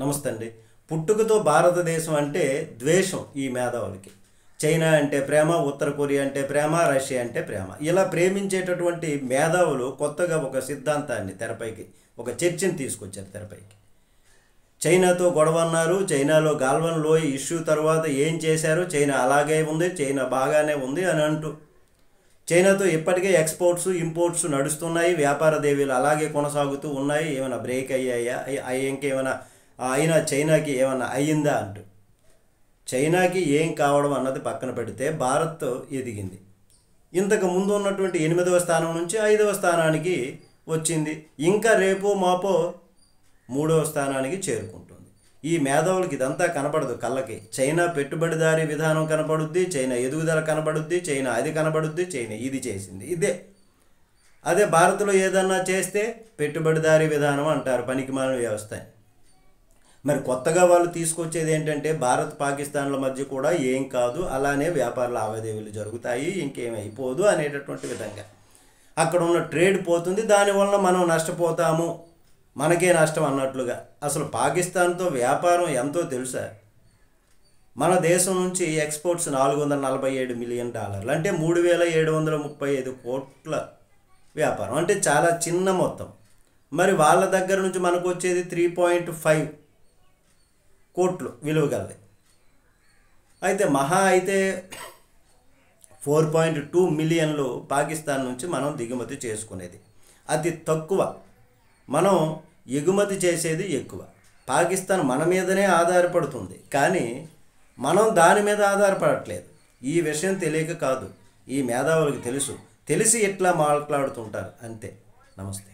నమస్తే అండి. పుట్టుకతో భారతదేశం అంటే ద్వేషం ఈ మేధావులకి. చైనా అంటే ప్రేమ, ఉత్తర కొరియా అంటే ప్రేమ, రష్యా అంటే ప్రేమ. ఇలా ప్రేమించేటటువంటి మేధావులు కొత్తగా ఒక సిద్ధాంతాన్ని తెరపైకి, ఒక చర్చని తీసుకొచ్చారు తెరపైకి. చైనాతో గొడవ అన్నారు. చైనాలో గాల్వన్ లోయ్ ఇష్యూ తర్వాత ఏం చేశారు? చైనా అలాగే ఉంది, చైనా బాగానే ఉంది అని అంటూ చైనాతో ఇప్పటికే ఎక్స్పోర్ట్స్ ఇంపోర్ట్స్ నడుస్తున్నాయి. వ్యాపార దేవీలు అలాగే కొనసాగుతూ ఉన్నాయి. ఏమైనా బ్రేక్ అయ్యాయా, ఇంకేమైనా అయినా చైనాకి ఏమైనా అయ్యిందా అంటూ చైనాకి ఏం కావడం అన్నది పక్కన పెడితే భారత్ ఎదిగింది. ఇంతకు ముందు ఉన్నటువంటి 8వ స్థానం నుంచి 5వ స్థానానికి వచ్చింది. ఇంకా రేపో మాపో 3వ స్థానానికి చేరుకుంటుంది. ఈ మేధావులకి ఇదంతా కనపడదు కళ్ళకి. చైనా పెట్టుబడిదారీ విధానం కనపడుద్ది, చైనా ఎదుగుదల కనపడుద్ది, చైనా అది కనపడుద్ది, చైనా ఇది చేసింది, ఇదే. అదే భారత్లో ఏదన్నా చేస్తే పెట్టుబడిదారీ విధానం అంటారు, పనికిమాలిన వ్యవస్థ. మరి కొత్తగా వాళ్ళు తీసుకొచ్చేది ఏంటంటే భారత్ పాకిస్తాన్ల మధ్య కూడా ఏం కాదు, అలానే వ్యాపార లావాదేవీలు జరుగుతాయి, ఇంకేమైపోదు అనేటటువంటి విధంగా. అక్కడ ఉన్న ట్రేడ్ పోతుంది, దానివల్ల మనం నష్టపోతాము, మనకే నష్టం అన్నట్లుగా. అసలు పాకిస్తాన్తో వ్యాపారం ఎంతో తెలుసా? మన దేశం నుంచి ఎక్స్పోర్ట్స్ $447 మిలియన్, అంటే 3,735 కోట్ల వ్యాపారం, అంటే చాలా చిన్న మొత్తం. మరి వాళ్ళ దగ్గర నుంచి మనకు వచ్చేది 3.5 కోట్లు విలువ గలది. అయితే మహా అయితే 4.2 మిలియన్లు పాకిస్తాన్ నుంచి మనం దిగుమతి చేసుకునేది అతి తక్కువ. మనం ఎగుమతి చేసేది ఎక్కువ. పాకిస్తాన్ మన మీదనే ఆధారపడుతుంది, కానీ మనం దాని మీద ఆధారపడట్లేదు. ఈ విషయం తెలియక కాదు, ఈ మేధావులకు తెలుసు, తెలిసి ఇట్లా మాట్లాడుతుంటారు అంతే. నమస్తే.